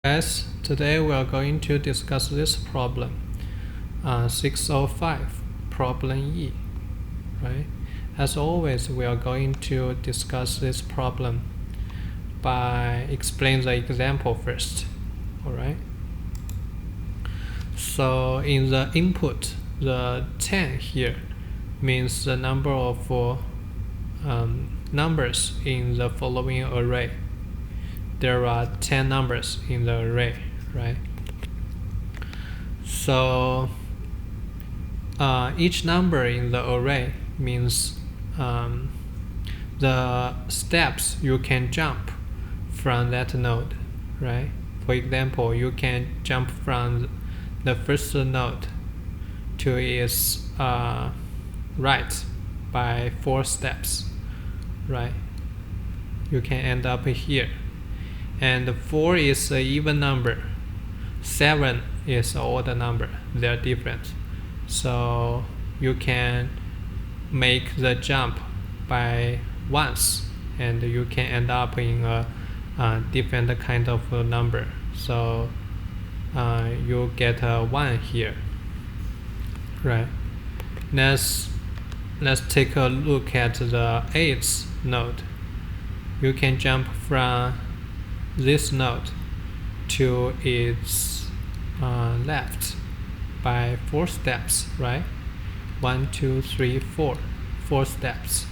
Guys, today we are going to discuss this problem, 605, problem E, right? As always, we are going to discuss this problem by explaining the example first, alright? So in the input, the 10 here means the number of numbers in the following array. There are 10 numbers in the array, right? So each number in the array means the steps you can jump from that node, right? For example, you can jump from the first node to its right by 4 steps, right? You can end up here. And 4 is an even number, 7 is an odd number, they're different. So you can make the jump by once and you can end up in a different kind of number. So you get a 1 here, right? Let's take a look at the 8th node. You can jump from this node to its left by 4 steps, right? 1, 2, 3, 4, 4 steps.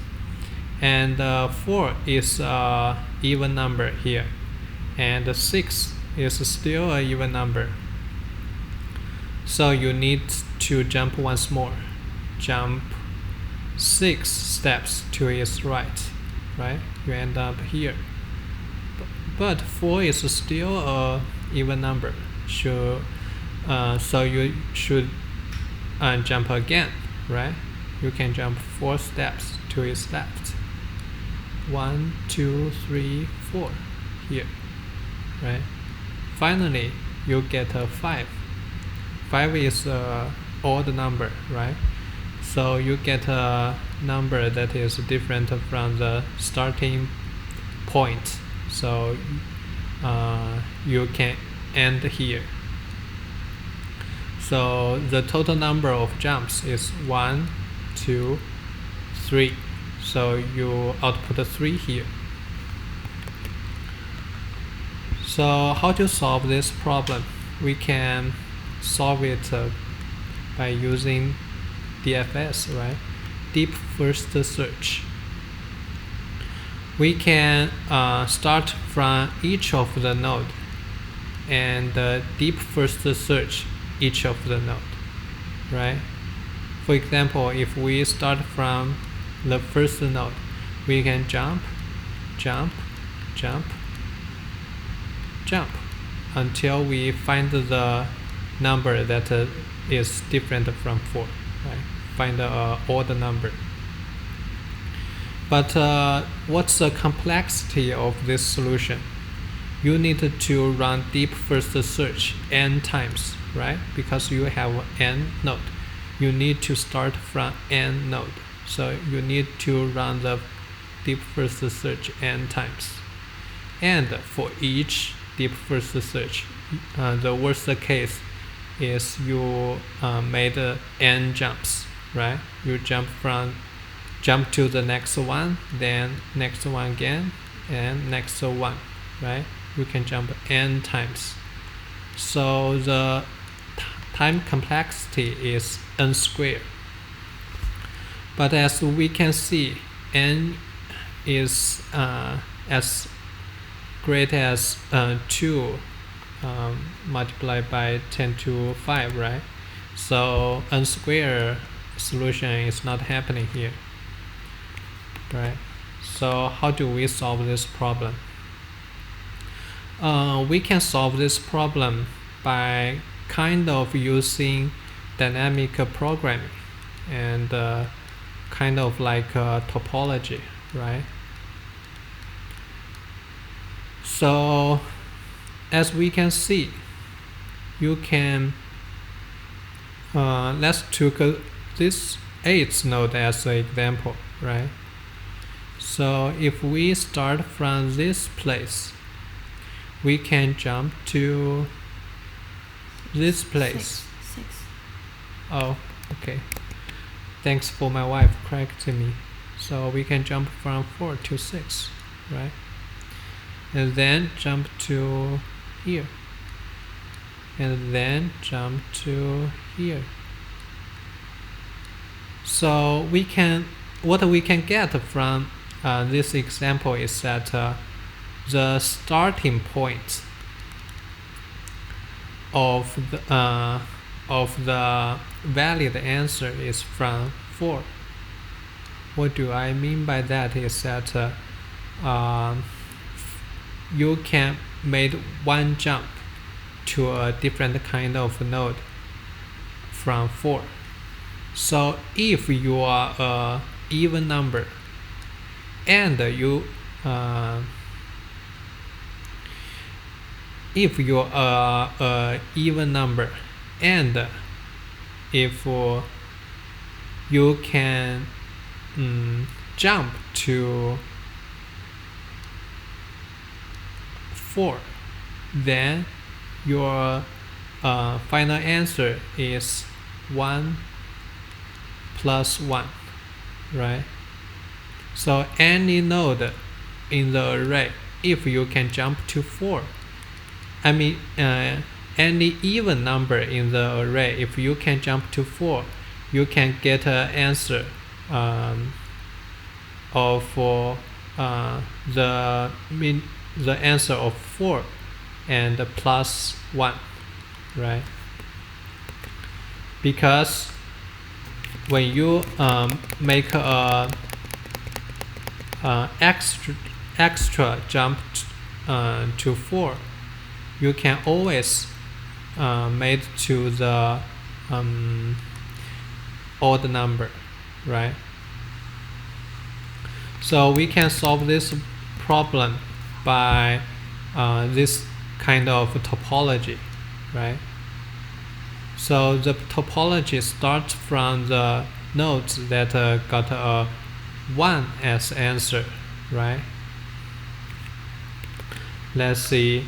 And 4 is an even number here, and 6 is still an even number. So you need to jump once more. Jump 6 steps to its right, right? You end up here. But 4 is still an even number, so you should jump again, right? You can jump 4 steps to its left. 1, 2, 3, 4 here, right? Finally, you get a 5. 5 is an odd number, right? So you get a number that is different from the starting point. So you can end here. So the total number of jumps is 1, 2, 3. So you output 3 here. So how to solve this problem? We can solve it by using DFS, right? Deep first search. We can start from each of the node and deep first search each of the node, right? For example, if we start from the first node, we can jump, jump, jump, jump until we find the number that is different from 4, right? Find an odd number. But what's the complexity of this solution? You need to run deep first search n times, right? Because you have n node. You need to start from n node. So you need to run the deep first search n times. And for each deep first search, the worst case is you made n jumps, right? You jump to the next one, then next one again, and next one, right? You can jump n times. So the time complexity is n squared. But as we can see, n is as great as 2 multiplied by 10 to 5, right? So n squared solution is not happening here. Right. So how do we solve this problem? We can solve this problem by kind of using dynamic programming and kind of like topology, right? So as we can see, you can let's take this 8th node as an example, right? So if we start from this place, we can jump to this place. Six. Oh, okay. Thanks for my wife correcting me. So we can jump from 4 to 6, right? And then jump to here. And then jump to here. So what we can get from this example is that the starting point of the valid answer is from 4. What do I mean by that is that you can make one jump to a different kind of node from 4. So if you are a even number and if you are a even number and if you can jump to 4, then your final answer is 1 plus 1, right? So any node in the array, if you can jump to 4, any even number in the array, if you can jump to 4, you can get an answer of the answer of 4 and plus 1, right? Because when you make a extra jump to 4, you can always make to the odd number, right? So we can solve this problem by this kind of topology, right? So the topology starts from the nodes that got a 1 as answer, right? Let's see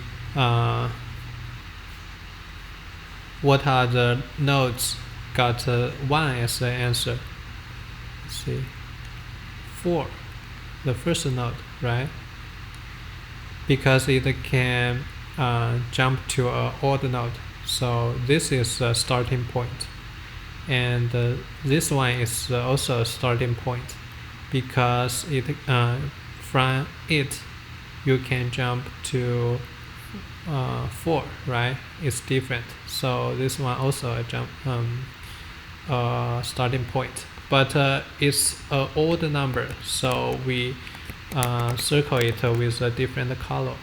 what are the nodes got 1 as the answer. Let's see, 4, the first node, right? Because it can jump to an odd node. So this is a starting point. And this one is also a starting point because from it you can jump to 4, right? It's different. So this one also a jump starting point, but it's an odd number, so we circle it with a different color,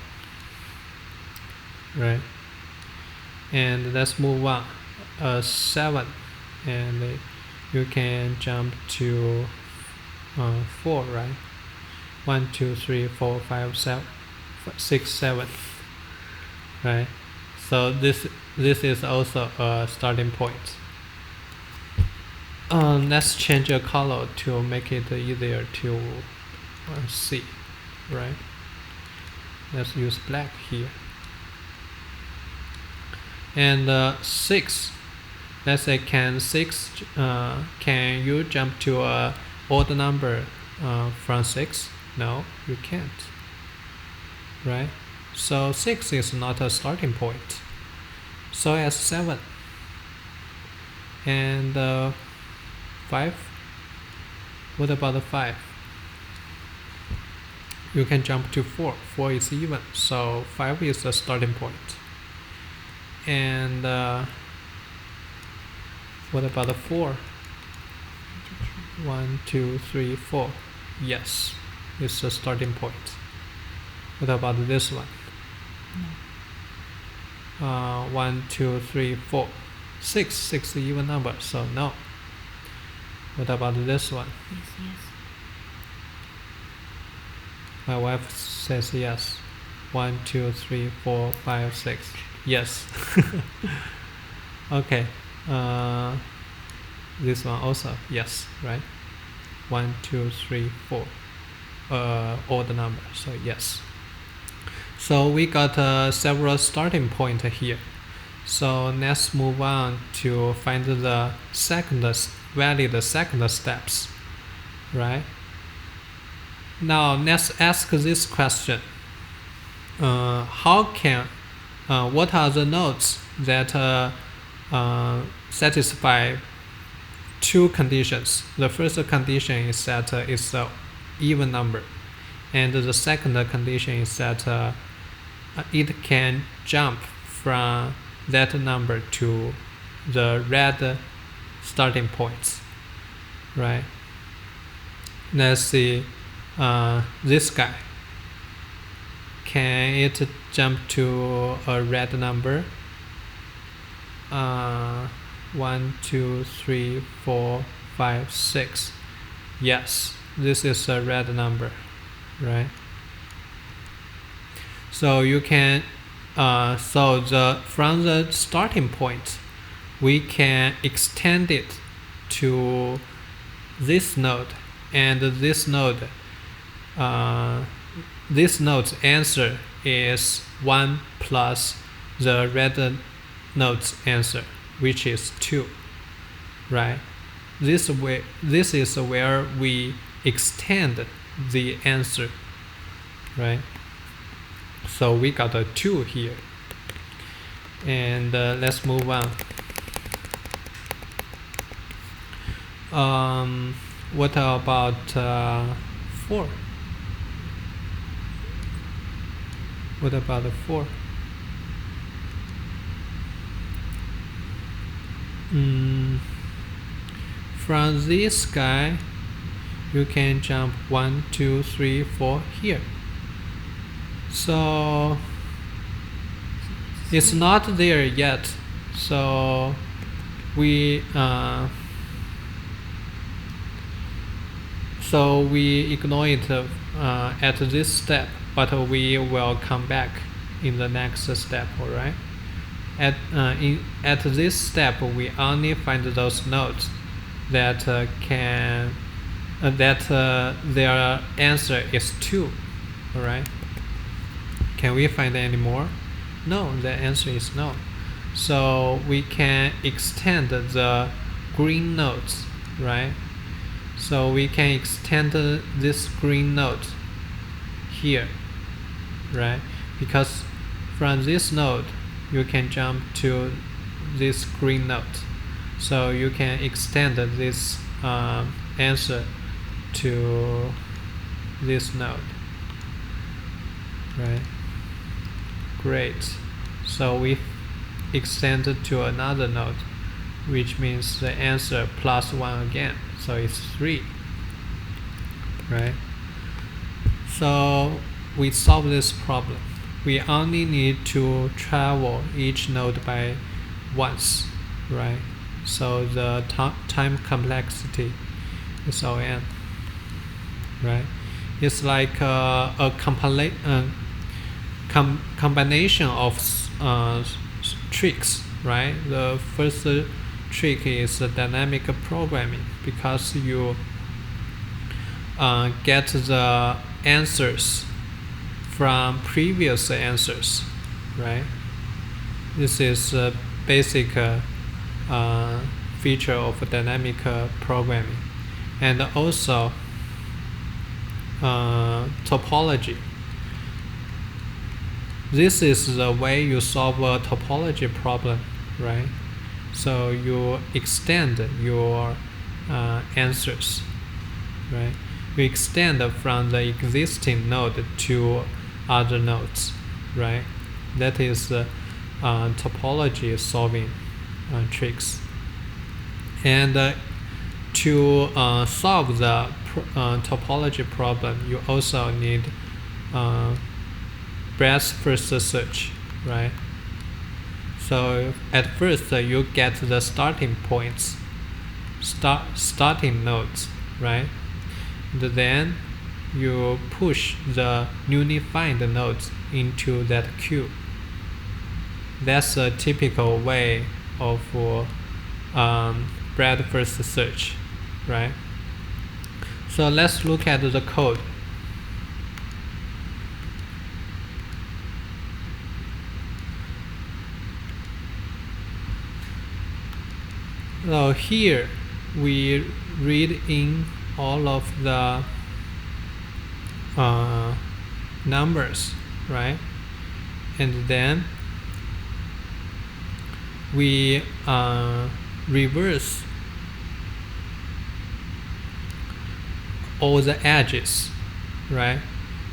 right? And let's move on. 7, and you can jump to 4, right? 1, 2, 3, 4, 5, 6, 7, right? So this is also a starting point. Let's change the color to make it easier to see, right? Let's use black here. And 6, let's say can you jump to a odd number from 6? No, you can't, right? So 6 is not a starting point. So as 7 and 5. What about the 5? You can jump to 4. 4 is even, so 5 is the starting point. And what about the 4? 1, 2, 3, 4. Yes, it's the starting point. What about this one? No. 1, 2, 3, 4. 6 is even number, so no. What about this one? Yes. My wife says yes. 1, 2, 3, 4, 5, 6. Yes. Okay. This one also yes, right? 1, 2, 3, 4. Odd number, so yes. So we got several starting points here. So let's move on to find the valid second steps, right? Now let's ask this question: what are the nodes that satisfy two conditions? The first condition is that it's an even number, and the second condition is that it can jump from that number to the red starting points, right? Let's see this guy. Can it jump to a red number? 1, 2, 3, 4, 5, 6. Yes, this is a red number, right? So you can from the starting point, we can extend it to this node, and this node's answer is 1 plus the red node's answer, which is 2, right? This is where we extend the answer, right? So we got a 2 here, and let's move on. What about 4? What about the 4? From this guy, you can jump 1, 2, 3, 4 here. So it's not there yet. So we ignore it at this step, but we will come back in the next step. All right. At this step, we only find those nodes that their answer is 2. All right. Can we find any more? No, the answer is no. So we can extend the green nodes, right? So we can extend this green node here, right? Because from this node, you can jump to this green node. So you can extend this answer to this node, right? Great. So we extend it to another node, which means the answer plus 1 again. So it's 3, right? So we solve this problem. We only need to travel each node by once, right? So the time complexity is O(n), right? It's like a combination of tricks, right? The first trick is dynamic programming, because you get the answers from previous answers, right? This is a basic feature of dynamic programming. And also topology. This is the way you solve a topology problem, right? So you extend your answers, right? You extend from the existing node to other nodes, right? That is topology solving tricks. And to solve the topology problem, you also need breadth first search, right? So at first you get the starting points, starting nodes, right? And then you push the newly found nodes into that queue. That's a typical way of breadth first search, right? So let's look at the code. So here we read in all of the numbers, right? And then we reverse all the edges, right?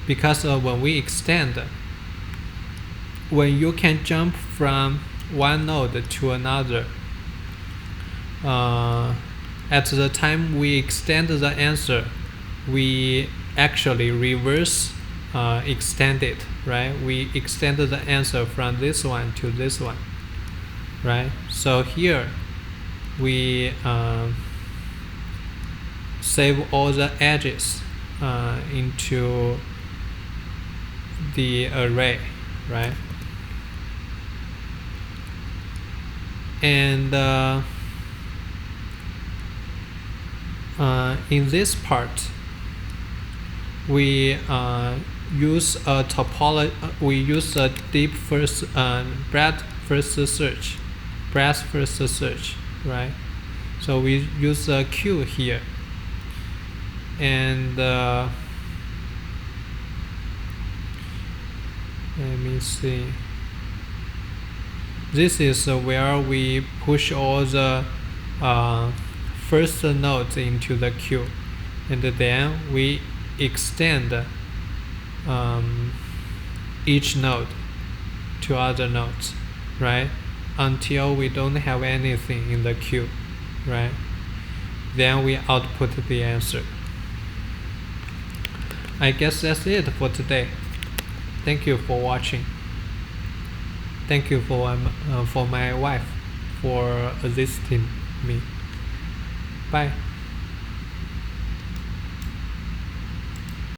Because when we extend, when you can jump from one node to another, at the time we extend the answer, we actually reverse extend it, right? We extend the answer from this one to this one, right? So here we save all the edges into the array, right? And in this part, we use a topology. We use a deep first, breadth first search, right? So we use a queue here, and let me see. This is where we push all the first nodes into the queue, and then we extend each node to other nodes, right? Until we don't have anything in the queue, right? Then we output the answer. I guess that's it for today. Thank you for watching. Thank you for my wife for assisting me. Bye.